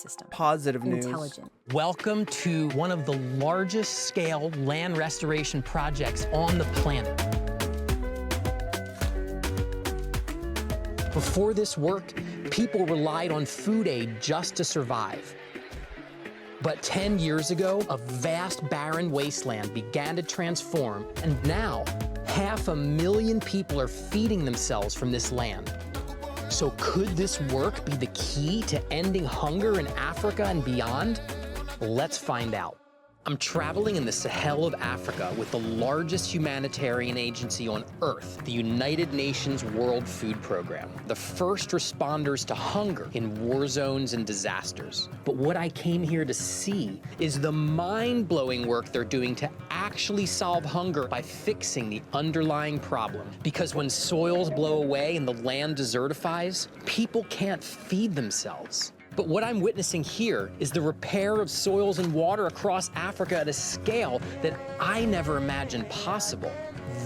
system. Positive news. Intelligent. Welcome to one of the largest scale land restoration projects on the planet. Before this work, people relied on food aid just to survive. But 10 years ago, a vast barren wasteland began to transform, and now 500,000 people are feeding themselves from this land. So could this work be the key to ending hunger in Africa and beyond? Let's find out. I'm traveling in the Sahel of Africa with the largest humanitarian agency on Earth, the United Nations World Food Program, the first responders to hunger in war zones and disasters. But what I came here to see is the mind-blowing work they're doing to actually solve hunger by fixing the underlying problem. Because when soils blow away and the land desertifies, people can't feed themselves. But what I'm witnessing here is the repair of soils and water across Africa at a scale that I never imagined possible.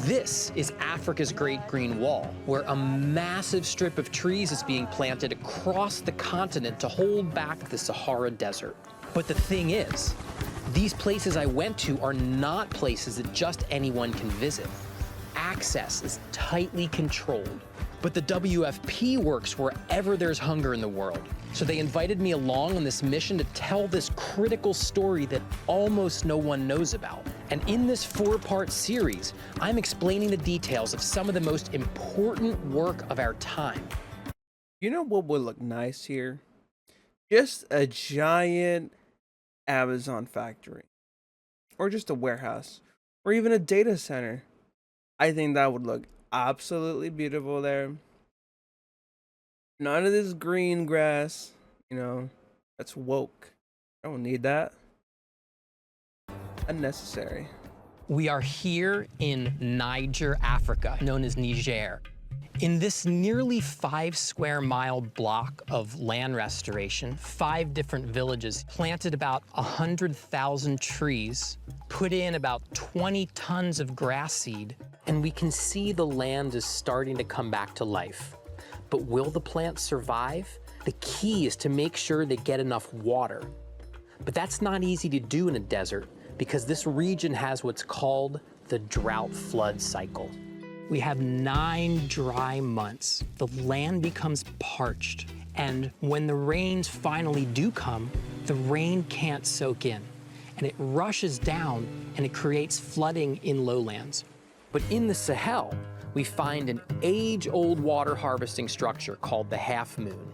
This is Africa's Great Green Wall, where a massive strip of trees is being planted across the continent to hold back the Sahara Desert. But the thing is, these places I went to are not places that just anyone can visit. Access is tightly controlled. But the WFP works wherever there's hunger in the world. So they invited me along on this mission to tell this critical story that almost no one knows about. And in this 4-part series, I'm explaining the details of some of the most important work of our time. You know what would look nice here? Just a giant Amazon factory. Or just a warehouse. Or even a data center. I think that would look absolutely beautiful there. None of this green grass, you know, that's woke. I don't need that. Unnecessary. We are here in Niger, Africa, known as Niger. In this nearly 5-square-mile block of land restoration, 5 different villages planted about 100,000 trees, put in about 20 tons of grass seed, and we can see the land is starting to come back to life. But will the plants survive? The key is to make sure they get enough water. But that's not easy to do in a desert because this region has what's called the drought flood cycle. We have 9 dry months. The land becomes parched, and when the rains finally do come, the rain can't soak in, and it rushes down and it creates flooding in lowlands. But in the Sahel, we find an age-old water harvesting structure called the half moon.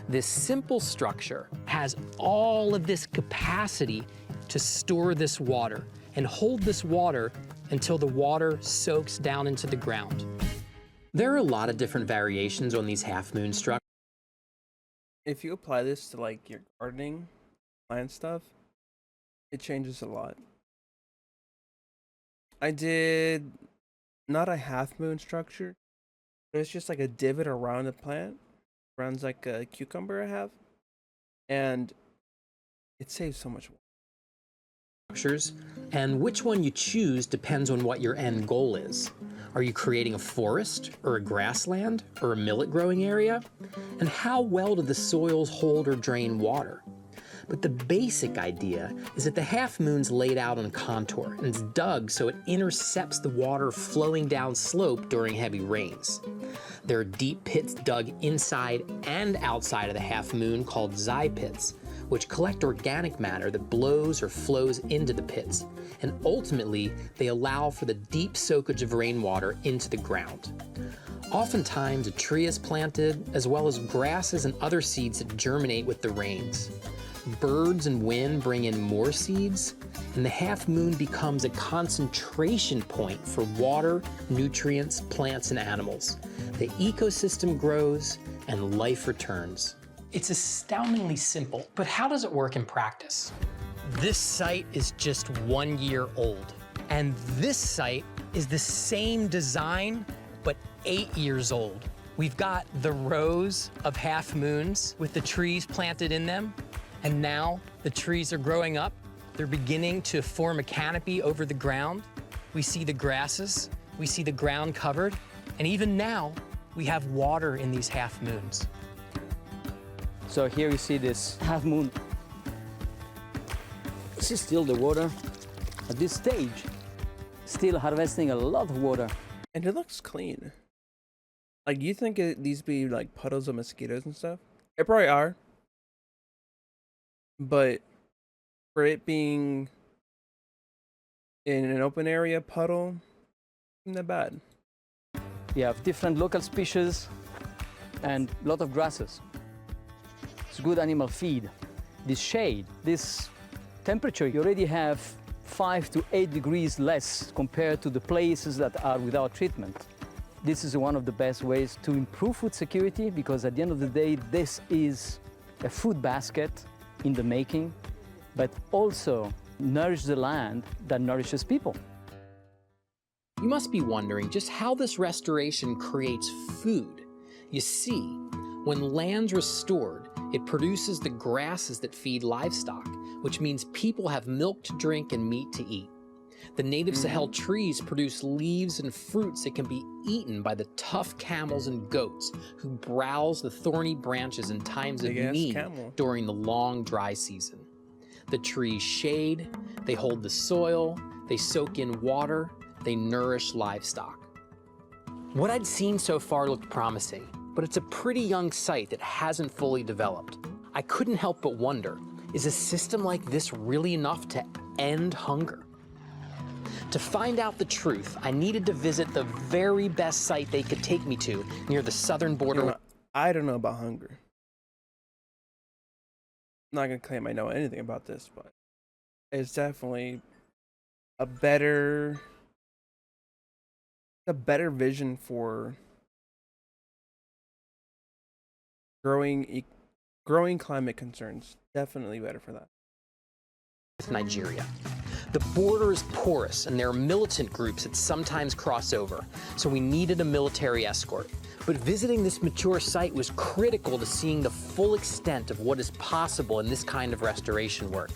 This simple structure has all of this capacity to store this water and hold this water until the water soaks down into the ground. There are a lot of different variations on these half-moon structures. If you apply this to like your gardening, plant stuff, it changes a lot. I did not a half moon structure, but it's just like a divot around the plant, runs like a cucumber I have, and it saves so much water. Structures, and which one you choose depends on what your end goal is. Are you creating a forest, or a grassland, or a millet growing area? And how well do the soils hold or drain water? But the basic idea is that the half moon's laid out on contour and it's dug so it intercepts the water flowing down slope during heavy rains. There are deep pits dug inside and outside of the half moon called zai pits, which collect organic matter that blows or flows into the pits, and ultimately they allow for the deep soakage of rainwater into the ground. Oftentimes a tree is planted, as well as grasses and other seeds that germinate with the rains. Birds and wind bring in more seeds, and the half moon becomes a concentration point for water, nutrients, plants, and animals. The ecosystem grows and life returns. It's astoundingly simple, but how does it work in practice? This site is just 1 year old, and this site is the same design, but 8 years old. We've got the rows of half moons with the trees planted in them, and now the trees are growing up. They're beginning to form a canopy over the ground. We see the grasses, we see the ground covered, and even now, we have water in these half moons. So here you see this half moon This is still the water at this stage, still harvesting a lot of water. And it looks clean. Like, you think these be like puddles of mosquitoes and stuff? It probably are. But for it being in an open area puddle, isn't that bad. You have different local species and a lot of grasses. It's good animal feed. This shade, this temperature, you already have 5 to 8 degrees less compared to the places that are without treatment. This is one of the best ways to improve food security, because at the end of the day, this is a food basket in the making, but also nourish the land that nourishes people. You must be wondering just how this restoration creates food. You see, when land's restored, it produces the grasses that feed livestock, which means people have milk to drink and meat to eat. The native Sahel trees produce leaves and fruits that can be eaten by the tough camels and goats who browse the thorny branches in times of Big-ass need camel. during the long dry season. The trees shade, they hold the soil, they soak in water, they nourish livestock. What I'd seen so far looked promising, but it's a pretty young site that hasn't fully developed. I couldn't help but wonder, is a system like this really enough to end hunger? To find out the truth, I needed to visit the very best site they could take me to near the southern border. You know, I don't know about hunger. I'm not gonna claim I know anything about this, but it's definitely a better vision for growing climate concerns. Definitely better for that. With Nigeria. The border is porous and there are militant groups that sometimes cross over, so we needed a military escort. But visiting this mature site was critical to seeing the full extent of what is possible in this kind of restoration work.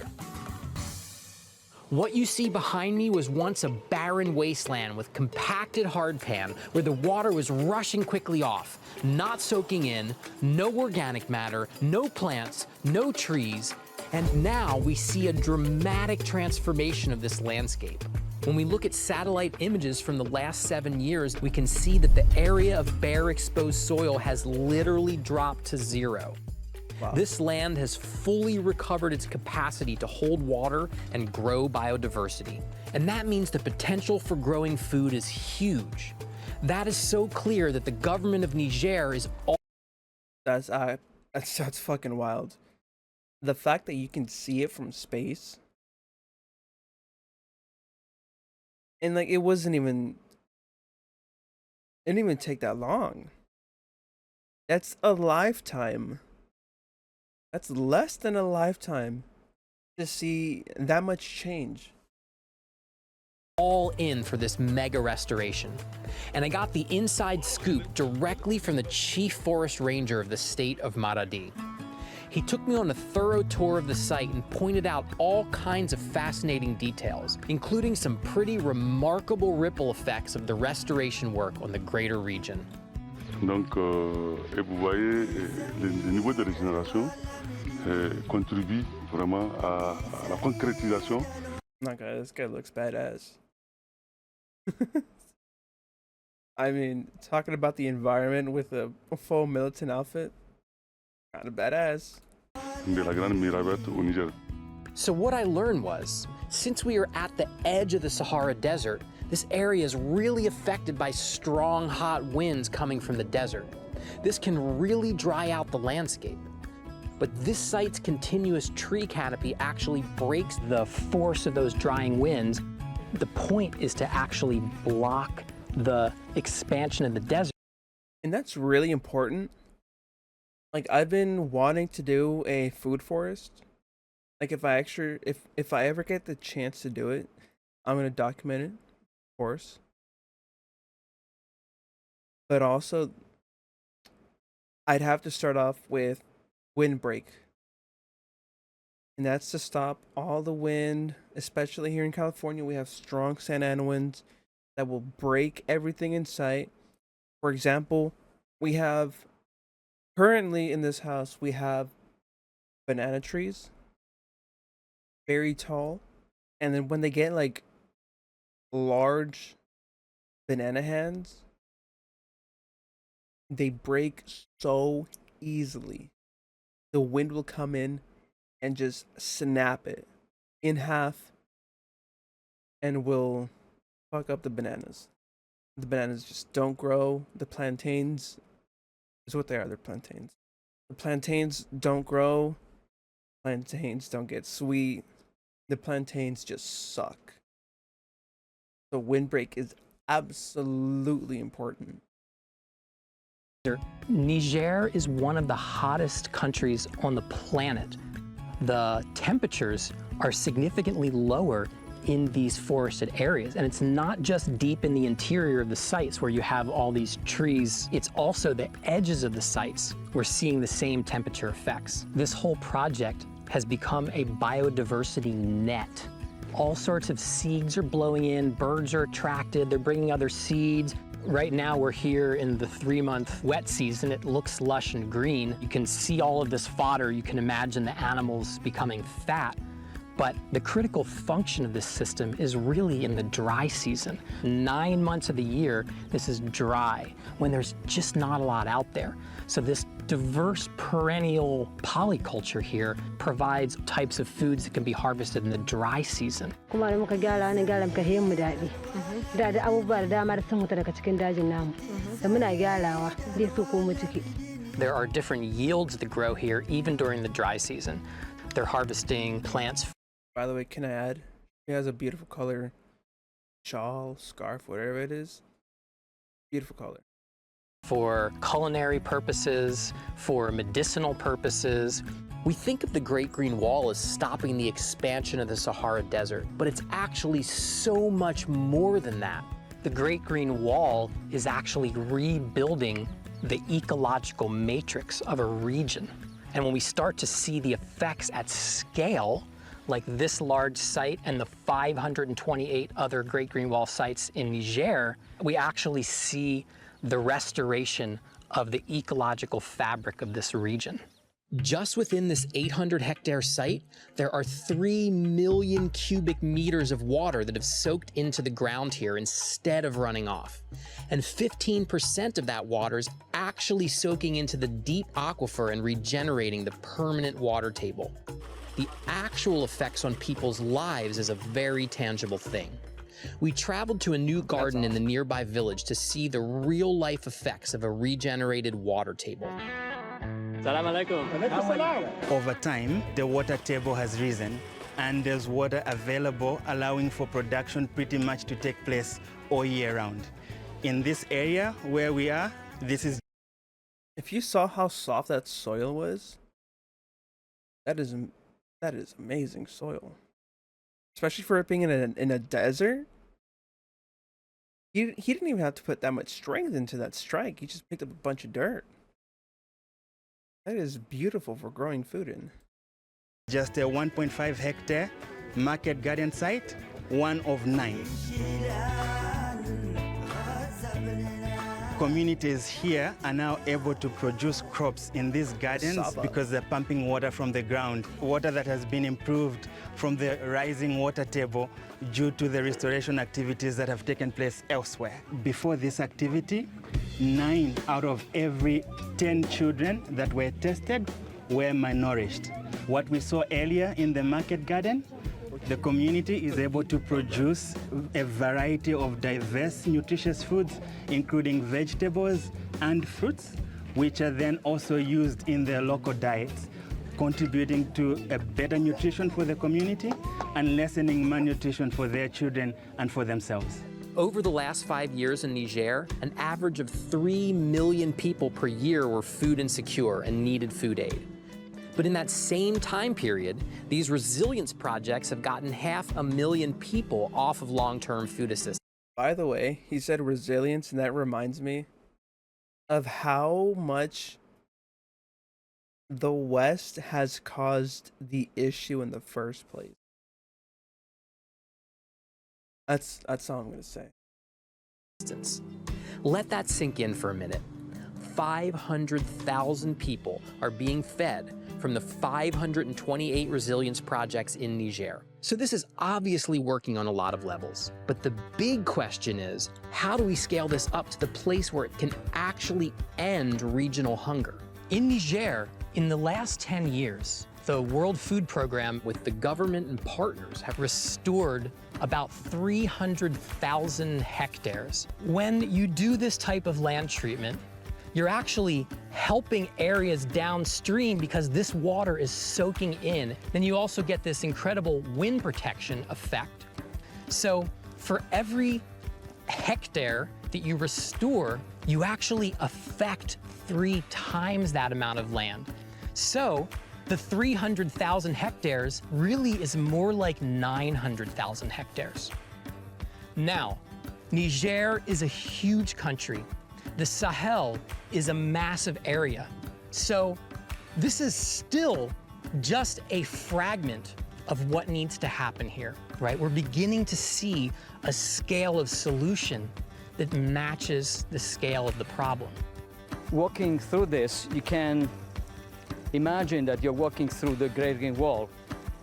What you see behind me was once a barren wasteland with compacted hardpan where the water was rushing quickly off, not soaking in, no organic matter, no plants, no trees, and now we see a dramatic transformation of this landscape. When we look at satellite images from the last 7 years, we can see that the area of bare exposed soil has literally dropped to zero. Wow. This land has fully recovered its capacity to hold water and grow biodiversity. And that means the potential for growing food is huge. That is so clear that the government of Niger is all That's fucking wild. The fact that you can see it from space, and like it didn't even take that long. That's a lifetime. That's less than a lifetime to see that much change. all in for this mega restoration. And I got the inside scoop directly from the chief forest ranger of the state of Maradi. He took me on a thorough tour of the site and pointed out all kinds of fascinating details, including some pretty remarkable ripple effects of the restoration work on the greater region. Donc, et vous voyez, le niveau de régénération contribue vraiment à la concrétisation. Not gonna, this guy looks badass. I mean, talking about the environment with a full militant outfit, kind of badass. De la Grande Mirabette au Niger. So what I learned was, since we are at the edge of the Sahara Desert, this area is really affected by strong, hot winds coming from the desert. This can really dry out the landscape. But this site's continuous tree canopy actually breaks the force of those drying winds. The point is to actually block the expansion of the desert. And that's really important. Like, I've been wanting to do a food forest. Like, if I ever get the chance to do it, I'm gonna document it, of course. But also, I'd have to start off with windbreak. And that's to stop all the wind, especially here in California. We have strong Santa Ana winds that will break everything in sight. For example, we have currently in this house, we have banana trees. very tall, and then when they get like large banana hands, they break so easily. The wind will come in and just snap it in half and will fuck up the bananas. The bananas just don't grow. The plantains is what they are. They're plantains. The plantains don't grow. Plantains don't get sweet. The plantains just suck. So windbreak is absolutely important. Niger is one of the hottest countries on the planet. The temperatures are significantly lower in these forested areas. And it's not just deep in the interior of the sites where you have all these trees, it's also the edges of the sites. We're seeing the same temperature effects. This whole project has become a biodiversity net. All sorts of seeds are blowing in, birds are attracted, they're bringing other seeds. Right now we're here in the 3-month wet season. It looks lush and green. You can see all of this fodder. You can imagine the animals becoming fat. But the critical function of this system is really in the dry season. 9 months of the year, this is dry, when there's just not a lot out there. So this diverse perennial polyculture here provides types of foods that can be harvested in the dry season. There are different yields that grow here, even during the dry season. They're harvesting plants. By the way, can I add? She has a beautiful color shawl, scarf, whatever it is. Beautiful color. For culinary purposes, for medicinal purposes. We think of the Great Green Wall as stopping the expansion of the Sahara Desert, but it's actually so much more than that. The Great Green Wall is actually rebuilding the ecological matrix of a region. And when we start to see the effects at scale, like this large site and the 528 other Great Green Wall sites in Niger, we actually see the restoration of the ecological fabric of this region. Just within this 800-hectare site, there are 3 million cubic meters of water that have soaked into the ground here instead of running off. And 15% of that water is actually soaking into the deep aquifer and regenerating the permanent water table. The actual effects on people's lives is a very tangible thing. We traveled to a new garden in the nearby village to see the real-life effects of a regenerated water table. Over time, the water table has risen, and there's water available, allowing for production pretty much to take place all year round. In this area where we are, this is... If you saw how soft that soil was, that is amazing soil. Especially for it being in a desert. He didn't even have to put that much strength into that strike. He just picked up a bunch of dirt. That is beautiful for growing food in. Just a 1.5 hectare market garden site, one of 9. Communities here are now able to produce crops in these gardens because they're pumping water from the ground, water that has been improved from the rising water table due to the restoration activities that have taken place elsewhere. Before this activity, 9 out of every 10 children that were tested were malnourished. What we saw earlier in the market garden, the community is able to produce a variety of diverse nutritious foods, including vegetables and fruits, which are then also used in their local diets, contributing to a better nutrition for the community and lessening malnutrition for their children and for themselves. Over the last 5 years in Niger, an average of 3 million people per year were food insecure and needed food aid. But in that same time period, these resilience projects have gotten 500,000 people off of long-term food assistance. By the way, he said resilience, and that reminds me of how much the West has caused the issue in the first place. That's all I'm going to say. Let that sink in for a minute. 500,000 people are being fed from the 528 resilience projects in Niger. So this is obviously working on a lot of levels. But the big question is, how do we scale this up to the place where it can actually end regional hunger? In Niger, in the last 10 years, the World Food Program with the government and partners have restored about 300,000 hectares. When you do this type of land treatment, you're actually helping areas downstream because this water is soaking in. Then you also get this incredible wind protection effect. So for every hectare that you restore, you actually affect 3 times that amount of land. So the 300,000 hectares really is more like 900,000 hectares. Now, Niger is a huge country. The Sahel is a massive area. So this is still just a fragment of what needs to happen here, right? We're beginning to see a scale of solution that matches the scale of the problem. Walking through this, you can imagine that you're walking through the Great Green Wall.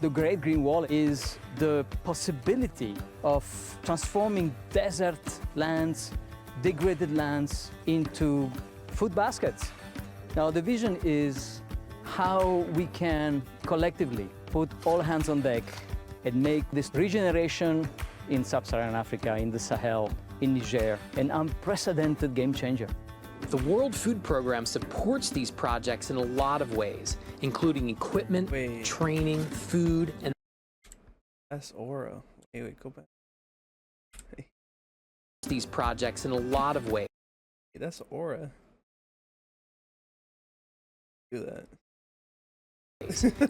The Great Green Wall is the possibility of transforming desert lands, degraded lands into food baskets. Now the vision is how we can collectively put all hands on deck and make this regeneration in sub-Saharan Africa, in the Sahel, in Niger, an unprecedented game changer. The World Food Program supports these projects in a lot of ways, including equipment, training, food, and That's aura. Wait, go back. these projects in a lot of ways. That's aura. Do that.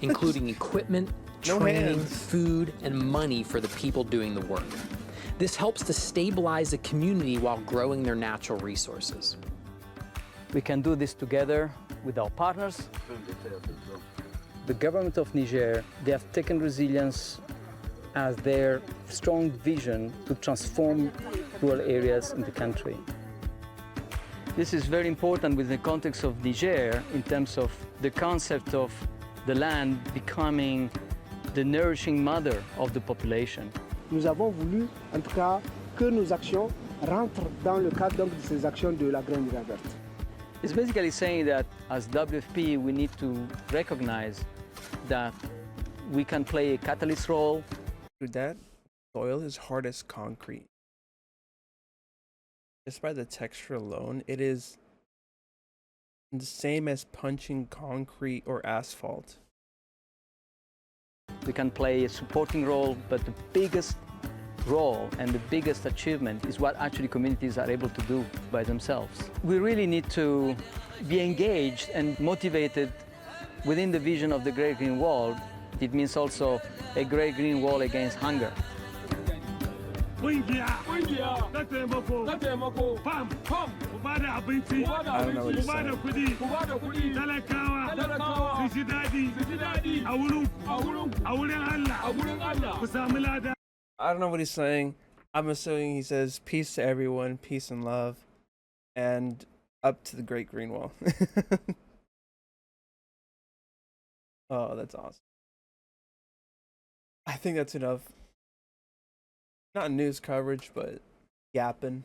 Including equipment, No training, hands. food, and money for the people doing the work. This helps to stabilize the community while growing their natural resources. We can do this together with our partners. The government of Niger, they have taken resilience as their strong vision to transform rural areas in the country. This is very important within the context of Niger in terms of the concept of the land becoming the nourishing mother of the population. Nous avons voulu, en tout cas, que nos actions rentrent dans le cadre donc, de ces actions de la Grande Rivière Verte. It's basically saying that as WFP, we need to recognize that we can play a catalyst role. Dude, that soil is hard as concrete. Just by the texture alone, it is the same as punching concrete or asphalt. We can play a supporting role, but the biggest role and the biggest achievement is what actually communities are able to do by themselves. We really need to be engaged and motivated within the vision of the Great Green Wall. It means also a Great Green Wall against hunger. I don't know what he's saying. I don't know what he's saying. I'm assuming he says peace to everyone, peace and love, and up to the Great Green Wall. Oh, that's awesome. I think that's enough. Not news coverage, but yapping.